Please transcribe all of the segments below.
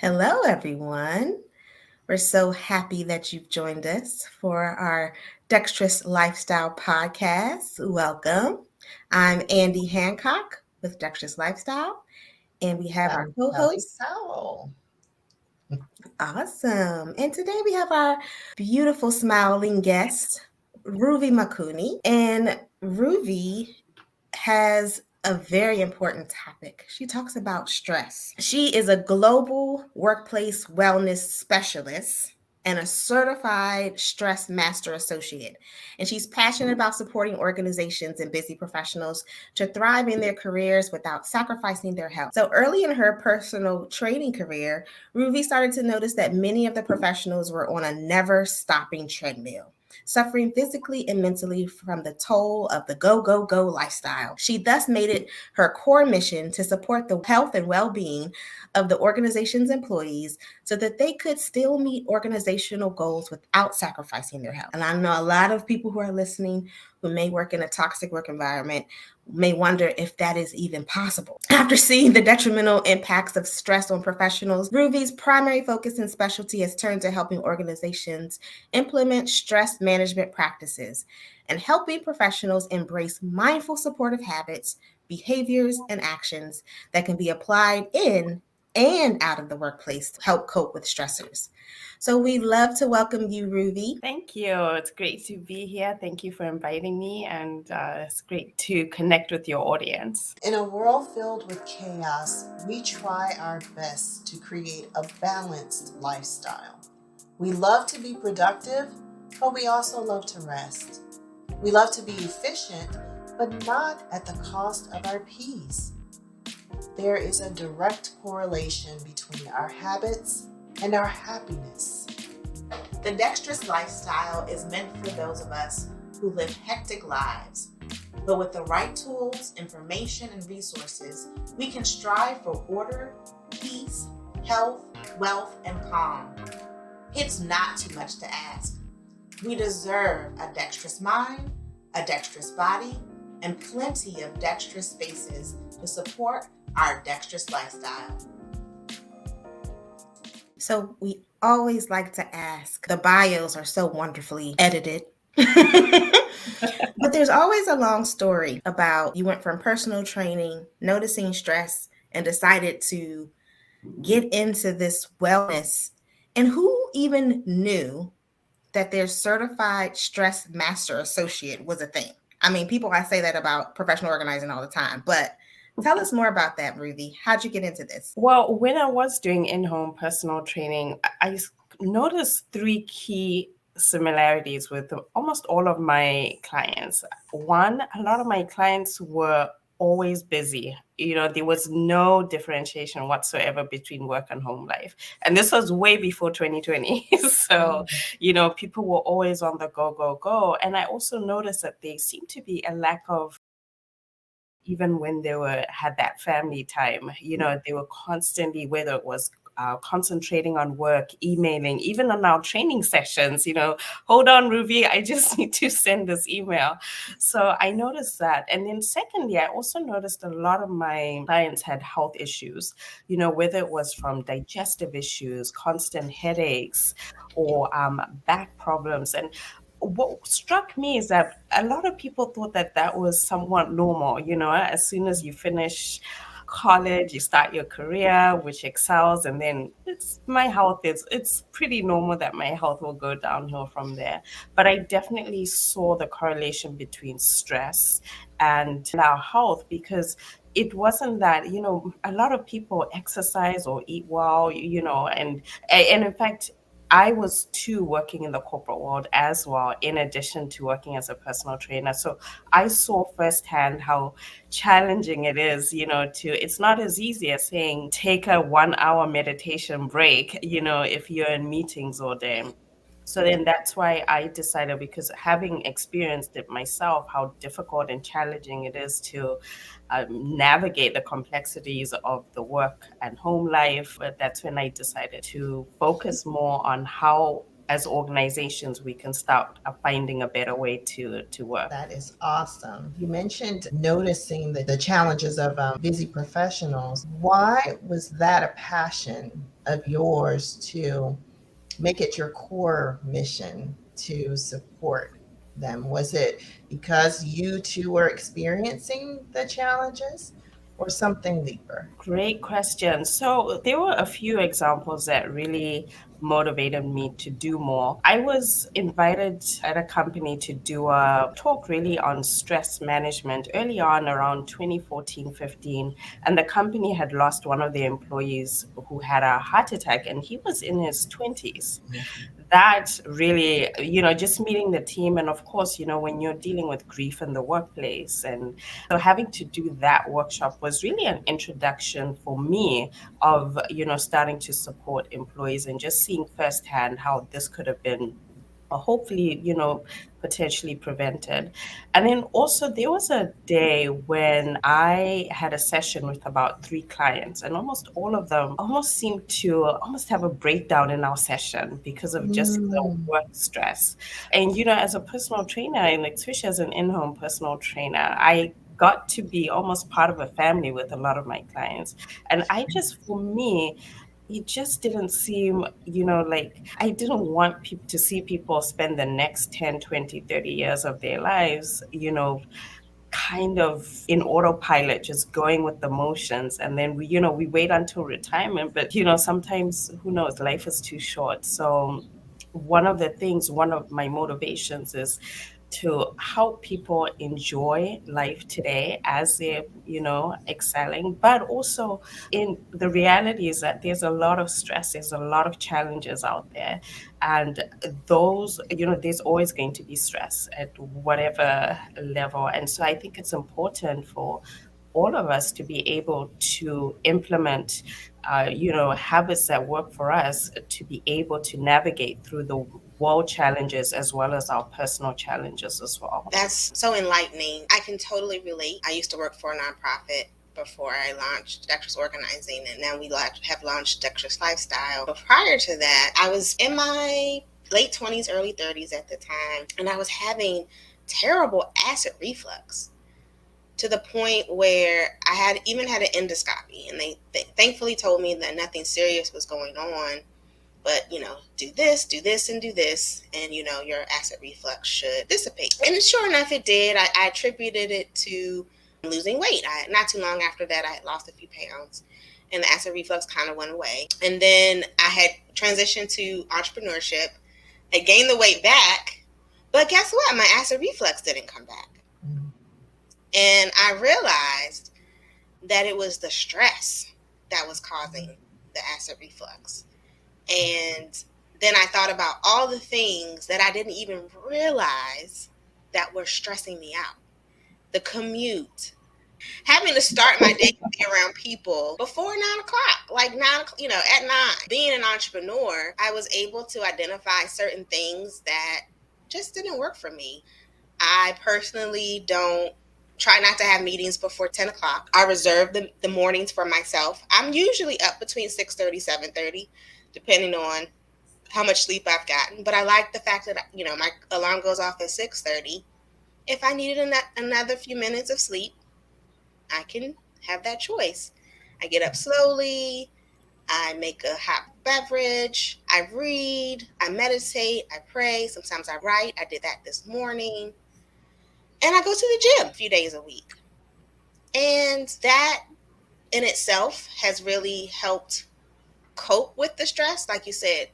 Hello, everyone. We're so happy that you've joined us for our Dexterous Lifestyle podcast. Welcome. I'm Andie Hancock with Dexterous Lifestyle, and we have our I'm co Kellie host. Powell. Awesome. And today we have our beautiful smiling guest, Ruvi Makuni. And Ruvi has a very important topic. She talks about stress. She is a global workplace wellness specialist and a certified stress master associate. And she's passionate about supporting organizations and busy professionals to thrive in their careers without sacrificing their health. So early in her personal training career, Ruby started to notice that many of the professionals were on a never stopping treadmill, suffering physically and mentally from the toll of the go, go, go lifestyle. She thus made it her core mission to support the health and well being of the organization's employees so that they could still meet organizational goals without sacrificing their health. And I know a lot of people who are listening who may work in a toxic work environment may wonder if that is even possible. After seeing the detrimental impacts of stress on professionals, Ruvy's primary focus and specialty has turned to helping organizations implement stress management practices and helping professionals embrace mindful supportive habits, behaviors, and actions that can be applied in and out of the workplace to help cope with stressors. So we'd love to welcome you, Ruby. Thank you. It's great to be here. Thank you for inviting me, and it's great to connect with your audience. In a world filled with chaos, we try our best to create a balanced lifestyle. We love to be productive, but we also love to rest. We love to be efficient, but not at the cost of our peace. There is a direct correlation between our habits and our happiness. The dexterous lifestyle is meant for those of us who live hectic lives. But with the right tools, information, and resources, we can strive for order, peace, health, wealth, and calm. It's not too much to ask. We deserve a dexterous mind, a dexterous body, and plenty of dexterous spaces to support our dexterous lifestyle. So we always like to ask, the bios are so wonderfully edited. But there's always a long story about you went from personal training, noticing stress, and decided to get into this wellness. And who even knew that their certified stress master associate was a thing? I mean, I say that about professional organizing all the time, but tell us more about that, Ruby. How'd you get into this? Well, when I was doing in-home personal training, I noticed three key similarities with almost all of my clients. One, a lot of my clients were always busy. There was no differentiation whatsoever between work and home life. And this was way before 2020. So, people were always on the go, go, go. And I also noticed that there seemed to be a lack of, even when they had that family time, they were constantly, whether it was concentrating on work, emailing, even on our training sessions, hold on, Ruby, I just need to send this email. So I noticed that. And then secondly, I also noticed a lot of my clients had health issues, whether it was from digestive issues, constant headaches, or back problems. And what struck me is that a lot of people thought that that was somewhat normal. As soon as you finish college, you start your career, which excels, and then it's pretty normal that my health will go downhill from there. But I definitely saw the correlation between stress and our health, because it wasn't that, a lot of people exercise or eat well, and in fact, I was too working in the corporate world as well, in addition to working as a personal trainer. So I saw firsthand how challenging it is, it's not as easy as saying, take a 1 hour meditation break, if you're in meetings all day. So then that's why I decided, because having experienced it myself, how difficult and challenging it is to navigate the complexities of the work and home life. But that's when I decided to focus more on how as organizations, we can start finding a better way to work. That is awesome. You mentioned noticing the challenges of busy professionals. Why was that a passion of yours to make it your core mission to support them? Was it because you too were experiencing the challenges or something deeper? Great question. So there were a few examples that really motivated me to do more. I was invited at a company to do a talk really on stress management early on around 2014, 15. And the company had lost one of their employees who had a heart attack, and he was in his 20s. That really, just meeting the team. And of course, when you're dealing with grief in the workplace, and so having to do that workshop was really an introduction for me of, starting to support employees and just seeing firsthand how this could have been hopefully, potentially prevented. And then also there was a day when I had a session with about 3 clients, and almost all of them almost seemed to almost have a breakdown in our session because of just the Mm. work stress. And, as a personal trainer, and especially as an in-home personal trainer, I got to be almost part of a family with a lot of my clients. And I just, for me, it just didn't seem, like I didn't want people to see people spend the next 10, 20, 30 years of their lives, kind of in autopilot, just going with the motions. And then we wait until retirement, but sometimes, who knows, life is too short. So one of my motivations is to help people enjoy life today as they're, excelling. But also, in the reality is that there's a lot of stress, there's a lot of challenges out there. And those, there's always going to be stress at whatever level. And so I think it's important for all of us to be able to implement, habits that work for us to be able to navigate through the world challenges as well as our personal challenges as well. That's so enlightening. I can totally relate. I used to work for a nonprofit before I launched Dexterous Organizing, and now we have launched Dexterous Lifestyle. But prior to that, I was in my late 20s, early 30s at the time, and I was having terrible acid reflux to the point where I had had an endoscopy, and they thankfully told me that nothing serious was going on. But, do this, and do this, and, your acid reflux should dissipate. And sure enough, it did. I attributed it to losing weight. Not too long after that, I had lost a few pounds, and the acid reflux kind of went away. And then I had transitioned to entrepreneurship. I gained the weight back, but guess what? My acid reflux didn't come back. And I realized that it was the stress that was causing the acid reflux. And then I thought about all the things that I didn't even realize that were stressing me out. The commute, having to start my day around people before 9 o'clock, like at 9. Being an entrepreneur, I was able to identify certain things that just didn't work for me. I personally don't try not to have meetings before 10 o'clock. I reserve the mornings for myself. I'm usually up between 6:30, 7:30, depending on how much sleep I've gotten. But I like the fact that, my alarm goes off at 6:30. If I needed another few minutes of sleep, I can have that choice. I get up slowly. I make a hot beverage. I read. I meditate. I pray. Sometimes I write. I did that this morning. And I go to the gym a few days a week. And that in itself has really helped cope with the stress. Like you said,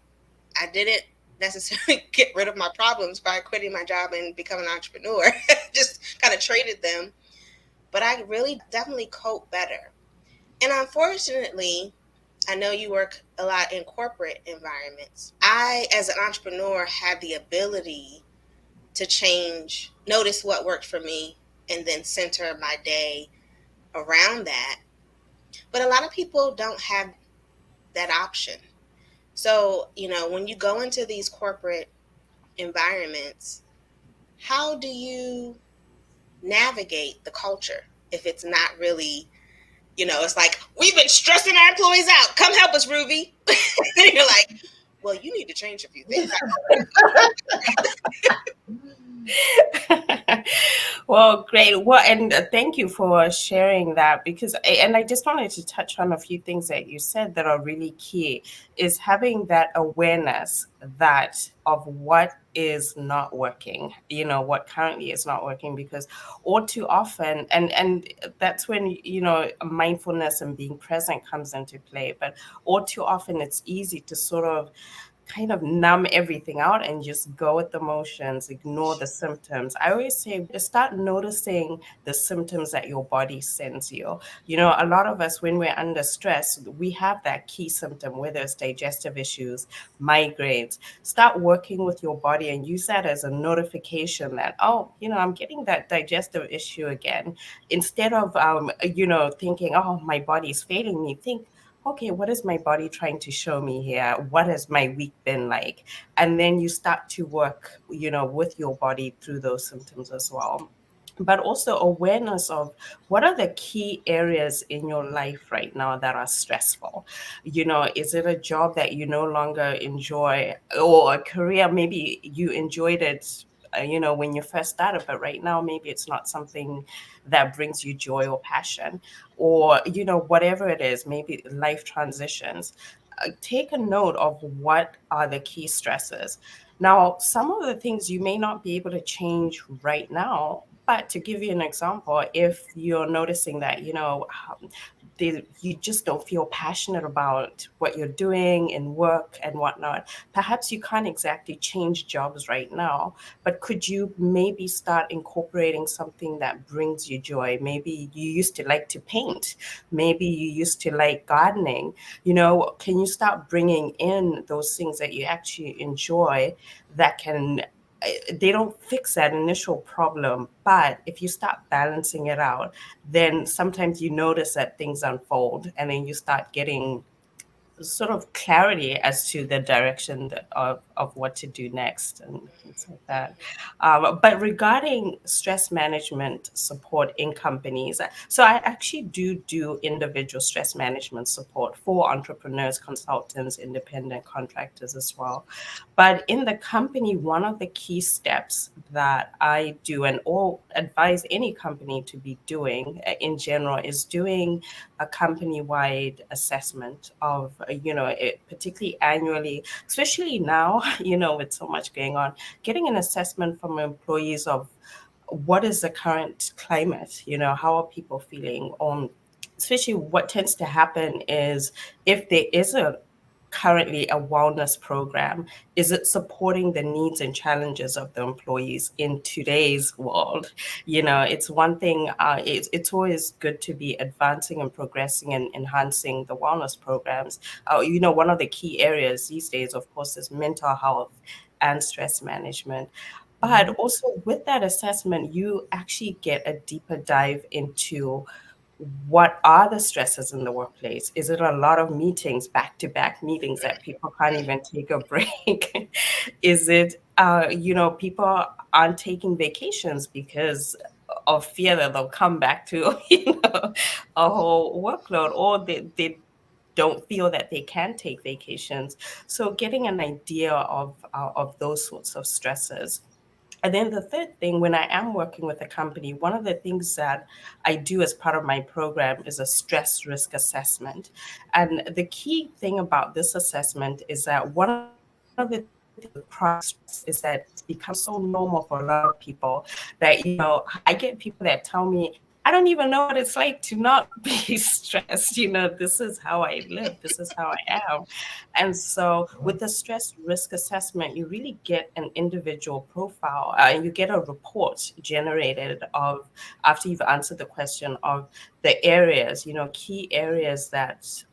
I didn't necessarily get rid of my problems by quitting my job and becoming an entrepreneur. Just kind of traded them. But I really definitely cope better. And unfortunately, I know you work a lot in corporate environments. I, as an entrepreneur, had the ability to notice what worked for me, and then center my day around that. But a lot of people don't have that option. So, when you go into these corporate environments, how do you navigate the culture if it's not really, it's like, we've been stressing our employees out. Come help us, Ruvi. And you're like, well, you need to change a few things. Well, great. Well, and thank you for sharing that because, and I just wanted to touch on a few things that you said that are really key is having that awareness that of what is not working, what currently is not working, because all too often, and that's when, mindfulness and being present comes into play, but all too often it's easy to sort of kind of numb everything out and just go with the motions, ignore the symptoms. I always say start noticing the symptoms that your body sends you. A lot of us, when we're under stress, we have that key symptom, whether it's digestive issues, migraines. Start working with your body and use that as a notification that, oh, I'm getting that digestive issue again. Instead of, thinking, oh, my body's failing me, think, okay, what is my body trying to show me here? What has my week been like? And then you start to work, with your body through those symptoms as well. But also awareness of what are the key areas in your life right now that are stressful. Is it a job that you no longer enjoy, or a career maybe you enjoyed it, when you first started, but right now maybe it's not something that brings you joy or passion, or whatever it is, maybe life transitions. Take a note of what are the key stresses. Now, some of the things you may not be able to change right now, but to give you an example, if you're noticing that you just don't feel passionate about what you're doing in work and whatnot, perhaps you can't exactly change jobs right now, but could you maybe start incorporating something that brings you joy? Maybe you used to like to paint, maybe you used to like gardening. Can you start bringing in those things that you actually enjoy that can, they don't fix that initial problem, but if you start balancing it out, then sometimes you notice that things unfold and then you start getting sort of clarity as to the direction of what to do next and things like that. But regarding stress management support in companies, so I actually do individual stress management support for entrepreneurs, consultants, independent contractors as well. But in the company, one of the key steps that I do and all advise any company to be doing in general is doing a company-wide assessment of, particularly annually, especially now, with so much going on, getting an assessment from employees of what is the current climate, how are people feeling? Especially what tends to happen is if there is a currently a wellness program, is it supporting the needs and challenges of the employees in today's world? It's one thing, it's always good to be advancing and progressing and enhancing the wellness programs. One of the key areas these days, of course, is mental health and stress management. But also with that assessment, you actually get a deeper dive into what are the stresses in the workplace? Is it a lot of meetings, back-to-back meetings that people can't even take a break? Is it, people aren't taking vacations because of fear that they'll come back to, a whole workload, or they don't feel that they can take vacations. So getting an idea of those sorts of stresses. And then the third thing, when I am working with a company, one of the things that I do as part of my program is a stress risk assessment. And the key thing about this assessment is that one of the things with chronic stress is that it's become so normal for a lot of people that, I get people that tell me, I don't even know what it's like to not be stressed. This is how I live, this is how I am. And so with the stress risk assessment, you really get an individual profile, and you get a report generated of, after you've answered the question, of the areas, key areas that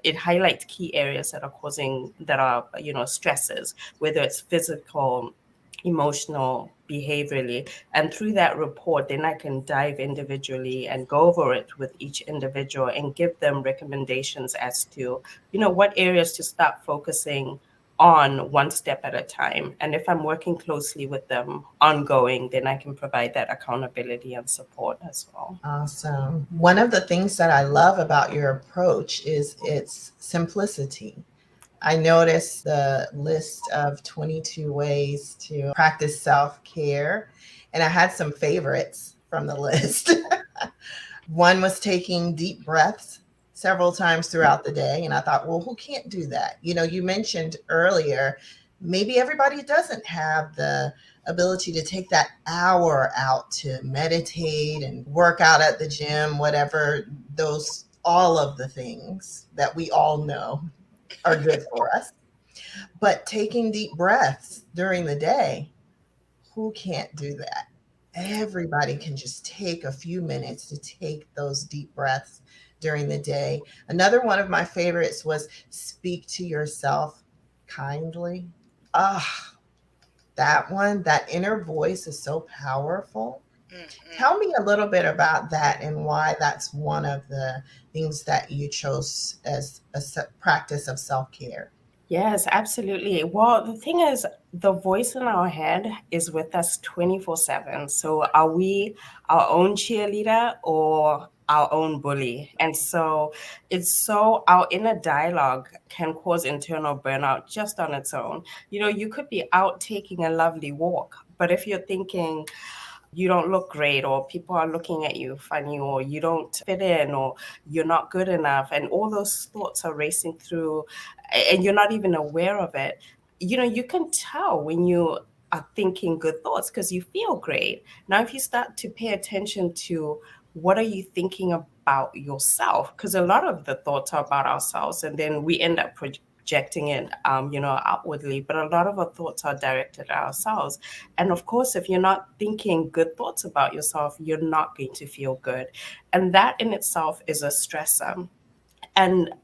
it highlights key areas that are causing, that are, stresses, whether it's physical, emotional, behaviorally. And through that report, then I can dive individually and go over it with each individual and give them recommendations as to, what areas to start focusing on one step at a time. And if I'm working closely with them ongoing, then I can provide that accountability and support as well. Awesome. One of the things that I love about your approach is its simplicity. I noticed the list of 22 ways to practice self care, and I had some favorites from the list. One was taking deep breaths several times throughout the day. And I thought, well, who can't do that? You know, you mentioned earlier, maybe everybody doesn't have the ability to take that hour out to meditate and work out at the gym, whatever those, all of the things that we all know are good for us. But taking deep breaths during the day, who can't do that? Everybody can just take a few minutes to take those deep breaths during the day. Another one of my favorites was speak to yourself kindly. Ah, that one, that inner voice is so powerful. Tell me a little bit about that and why that's one of the things that you chose as a practice of self care. Yes, absolutely. Well, the thing is, the voice in our head is with us 24/7. So are we our own cheerleader or our own bully? And so our inner dialogue can cause internal burnout just on its own. You could be out taking a lovely walk, but if you're thinking, you don't look great, or people are looking at you funny, or you don't fit in, or you're not good enough, and all those thoughts are racing through and you're not even aware of it. You can tell when you are thinking good thoughts because you feel great. Now if you start to pay attention to what are you thinking about yourself, because a lot of the thoughts are about ourselves and then we end up projecting it outwardly, but a lot of our thoughts are directed at ourselves. And of course, if you're not thinking good thoughts about yourself, you're not going to feel good. And that in itself is a stressor. And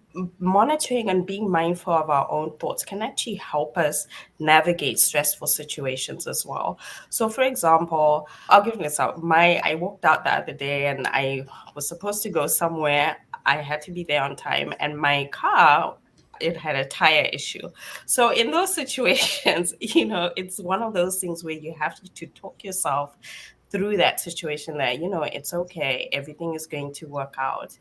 monitoring and being mindful of our own thoughts can actually help us navigate stressful situations as well. So for example, I'll give this out. I walked out the other day and I was supposed to go somewhere. I had to be there on time, and my car, it had a tire issue. So in those situations, it's one of those things where you have to talk yourself through that situation that, it's okay, everything is going to work out.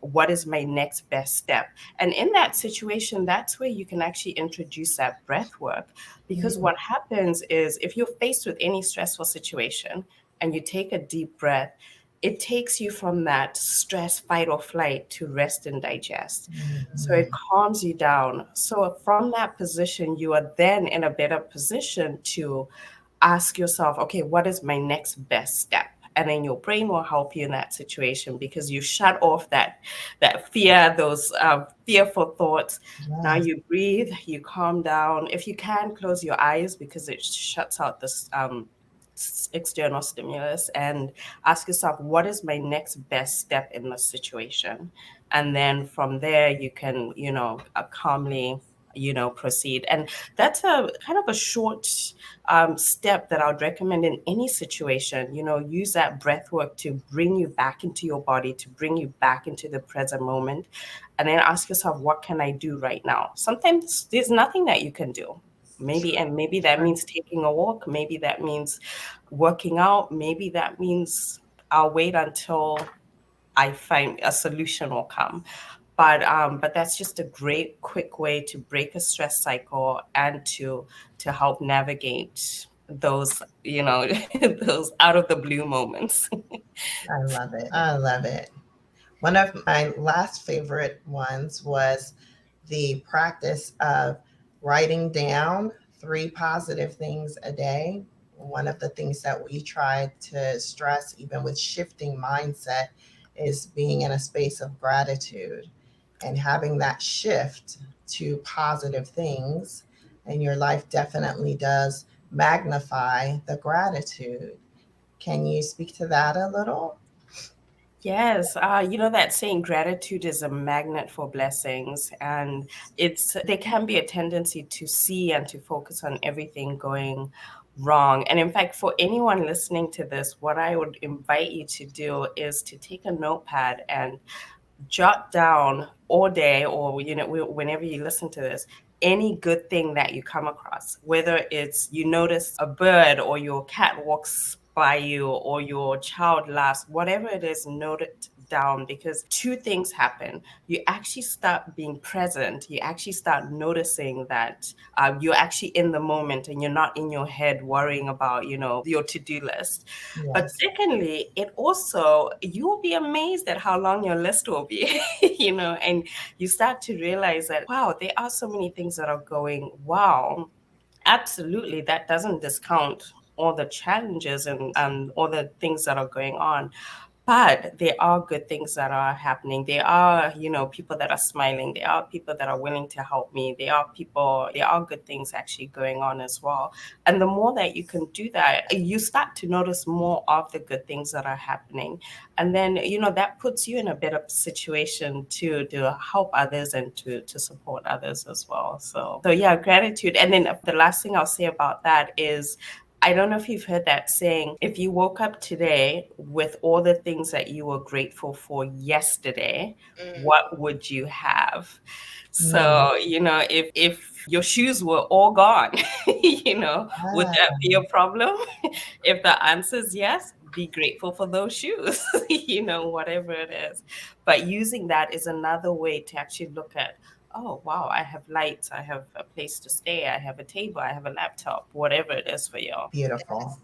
What is my next best step? And in that situation, that's where you can actually introduce that breath work. Because what happens is if you're faced with any stressful situation and you take a deep breath, it takes you from that stress, fight or flight to rest and digest. So it calms you down. So from that position, you are then in a better position to ask yourself, okay, what is my next best step? And then your brain will help you in that situation because you shut off that fear, those fearful thoughts. Now Yes. you breathe, you calm down. If you can, close your eyes because it shuts out this external stimulus, and ask yourself, what is my next best step in this situation? And then from there, you can, calmly, proceed. And that's a kind of a short step that I would recommend in any situation. Use that breath work to bring you back into your body, to bring you back into the present moment. And then ask yourself, what can I do right now? Sometimes there's nothing that you can do. Maybe that means taking a walk. Maybe that means working out. Maybe that means I'll wait until I find a solution will come. But that's just a great quick way to break a stress cycle and to help navigate those, those out of the blue moments. I love it. I love it. One of my last favorite ones was the practice of writing down three positive things a day. One of the things that we try to stress, even with shifting mindset, is being in a space of gratitude and having that shift to positive things. And your life definitely does magnify the gratitude. Can you speak to that a little? Yes, that saying, gratitude is a magnet for blessings, and there can be a tendency to see and to focus on everything going wrong. And in fact, for anyone listening to this, what I would invite you to do is to take a notepad and jot down all day, or whenever you listen to this, any good thing that you come across, whether it's you notice a bird or your cat walks by you or your child laughs, whatever it is, note it down, because two things happen. You actually start being present. You actually start noticing that you're actually in the moment and you're not in your head worrying about, your to-do list. But Yes. secondly, it also, you'll be amazed at how long your list will be, and you start to realize that, wow, there are so many things that are going, wow. Absolutely, that doesn't discount all the challenges and all the things that are going on. But there are good things that are happening. There are, people that are smiling. There are people that are willing to help me. There are good things actually going on as well. And the more that you can do that, you start to notice more of the good things that are happening. And then, that puts you in a better situation to help others and to support others as well. So yeah, gratitude. And then the last thing I'll say about that is, I don't know if you've heard that saying, if you woke up today with all the things that you were grateful for yesterday, Mm. what would you have? Mm. So, if your shoes were all gone, would that Ah, be a problem? If the answer is yes, be grateful for those shoes, whatever it is. But using that is another way to actually look at, oh, wow, I have lights, I have a place to stay, I have a table, I have a laptop, whatever it is for you. beautiful.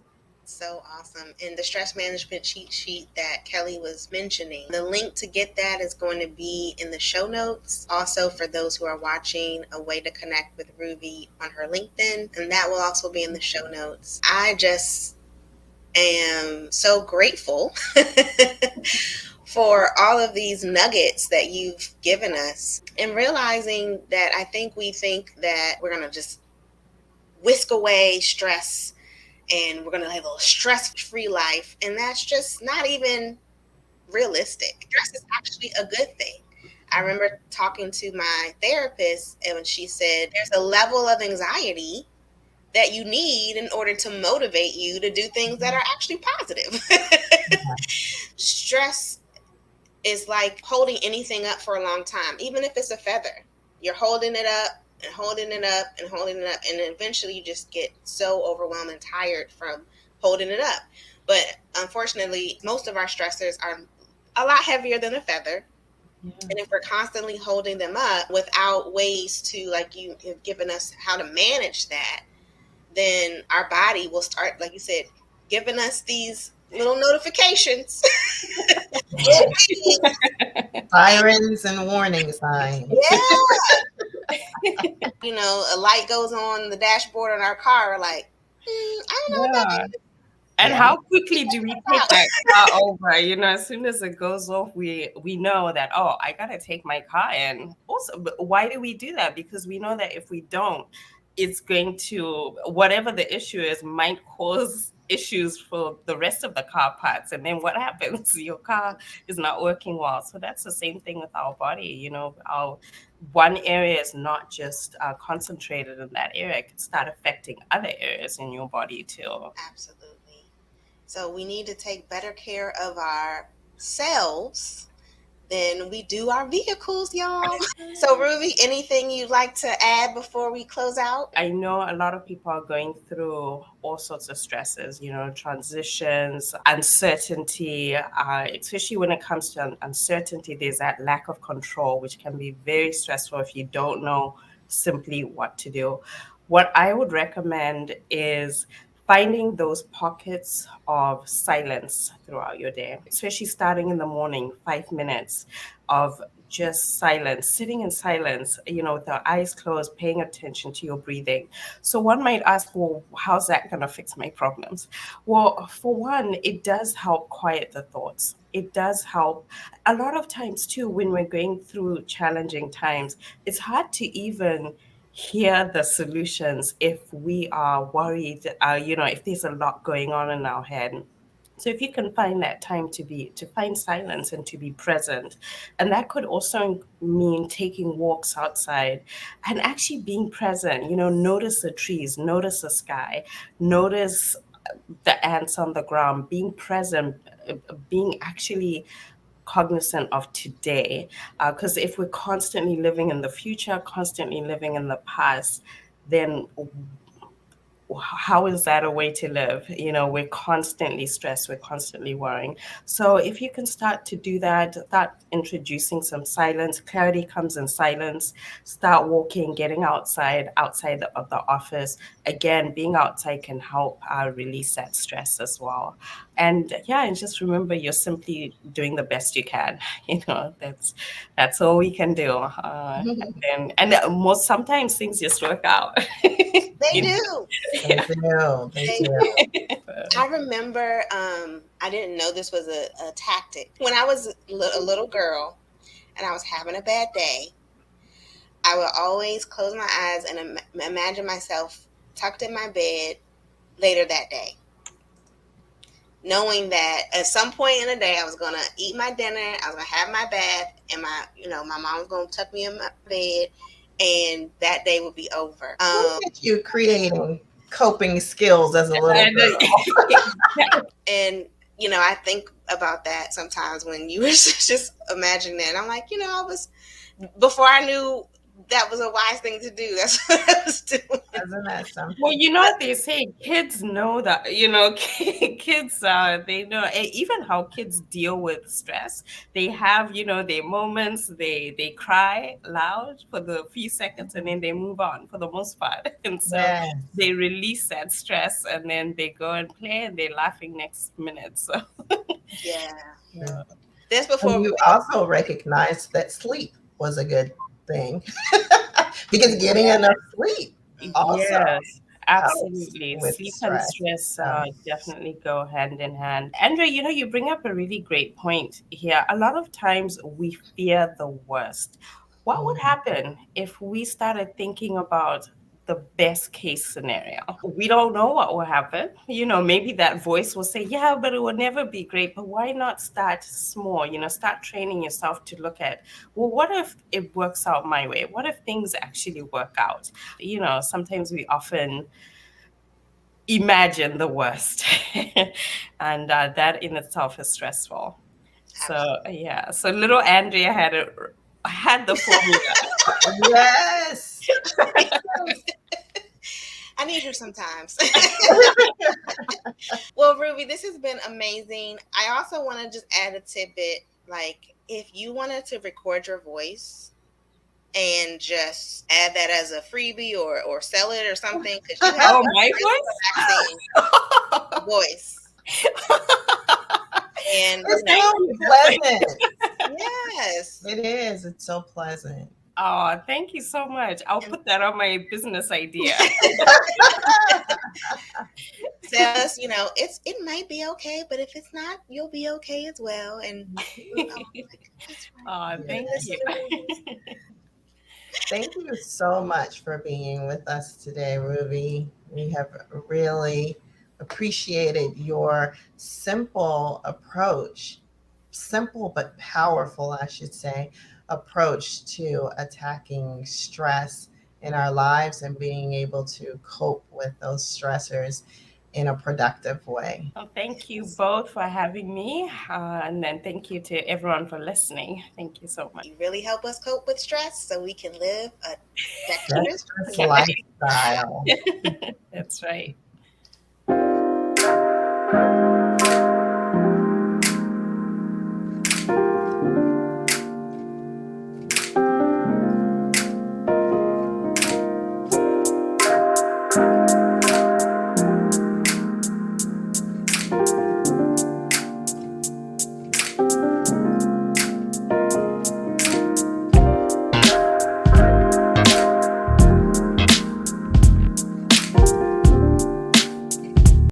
So awesome. And the stress management cheat sheet that Kellie was mentioning, the link to get that is going to be in the show notes. Also, for those who are watching, a way to connect with Ruvi on her LinkedIn, and that will also be in the show notes. I just am so grateful for all of these nuggets that you've given us, and realizing that we think that we're going to just whisk away stress and we're going to have a stress-free life, and that's just not even realistic. Stress is actually a good thing. I remember talking to my therapist, and when she said there's a level of anxiety that you need in order to motivate you to do things that are actually positive. Stress is like holding anything up for a long time, even if it's a feather. You're holding it up and holding it up and holding it up, and then eventually you just get so overwhelmed and tired from holding it up. But unfortunately, most of our stressors are a lot heavier than a feather. Yeah. And if we're constantly holding them up without ways to, like you have given us how to manage that, then our body will start, like you said, giving us these little notifications. Little pings. Sirens and warning signs. Yeah. A light goes on the dashboard on our car. We're like, I don't know what that Yeah. is. And Yeah. how quickly do we take that car over? As soon as it goes off, we know that, oh, I gotta take my car in. Also, but why do we do that? Because we know that if we don't, it's going to, whatever the issue is, might cause issues for the rest of the car parts. And then what happens? Your car is not working well. So that's the same thing with our body. Our one area is not just concentrated in that area. It can start affecting other areas in your body too. Absolutely. So we need to take better care of ourselves than we do our vehicles, y'all. So, Ruby, anything you'd like to add before we close out? I know a lot of people are going through all sorts of stresses, transitions, uncertainty, especially when it comes to uncertainty. There's that lack of control, which can be very stressful if you don't know simply what to do. What I would recommend is finding those pockets of silence throughout your day, especially starting in the morning, 5 minutes of just silence, sitting in silence, with our eyes closed, paying attention to your breathing. So one might ask, well, how's that going to fix my problems? Well, for one, it does help quiet the thoughts. It does help. A lot of times, too, when we're going through challenging times, it's hard to even hear the solutions if we are worried, if there's a lot going on in our head. So if you can find that time to find silence and to be present, and that could also mean taking walks outside and actually being present, notice the trees, notice the sky, notice the ants on the ground, being present, being actually cognizant of today. Because if we're constantly living in the future, constantly living in the past, then how is that a way to live? We're constantly stressed, we're constantly worrying. So if you can start to do that, start introducing some silence. Clarity comes in silence. Start walking, getting outside of the office. Again, being outside can help release that stress as well. And yeah, and just remember, you're simply doing the best you can. That's all we can do. And most sometimes things just work out. They You know? do. They do. They They do. do. I remember, I didn't know this was a tactic. When I was a little girl and I was having a bad day, I would always close my eyes and imagine myself tucked in my bed later that day, knowing that at some point in the day I was gonna eat my dinner, I was gonna have my bath, and my mom was gonna tuck me in my bed, and that day would be over. Look at you creating coping skills as a little And, girl. And I think about that sometimes when you were just imagining that. And I'm like, I was, before I knew that was a wise thing to do, that's what I was doing. Isn't that something? well, what they say, kids know that, kids, they know even how kids deal with stress. They have, their moments, they cry loud for the few seconds and then they move on for the most part. And so Yes. they release that stress and then they go and play and they're laughing next minute. So Yeah. Yeah. That's And before. you also recognized that sleep was a good thing because getting enough sleep also yes, helps absolutely. with Sleep and stress. stress So, definitely go hand in hand. Andrea, you bring up a really great point here. A lot of times we fear the worst. What would happen if we started thinking about the best case scenario? We don't know what will happen. Maybe that voice will say, yeah, but it will never be great. But why not start small? Start training yourself to look at, well, what if it works out my way? What if things actually work out? Sometimes we often imagine the worst, and that in itself is stressful. So yeah, so little Andrea had the formula. yes. I need her sometimes. Well, Ruby, this has been amazing. I also want to just add a tidbit. Like, if you wanted to record your voice and just add that as a freebie or sell it or something, because you have Oh, a my really relaxing voice. And It's so pleasant. yes. It is. It's so pleasant. Oh, thank you so much. I'll put that on my business idea. Tell us, it might be okay, but if it's not, you'll be okay as well. And Oh, thank you. Thank you so much for being with us today, Ruby. We have really appreciated your simple approach, simple but powerful, I should say, approach to attacking stress in our lives and being able to cope with those stressors in a productive way. Well, thank you both for having me. And then thank you to everyone for listening. Thank you so much. you really help us cope with stress so we can live a dexterous Dexterous lifestyle. That's right.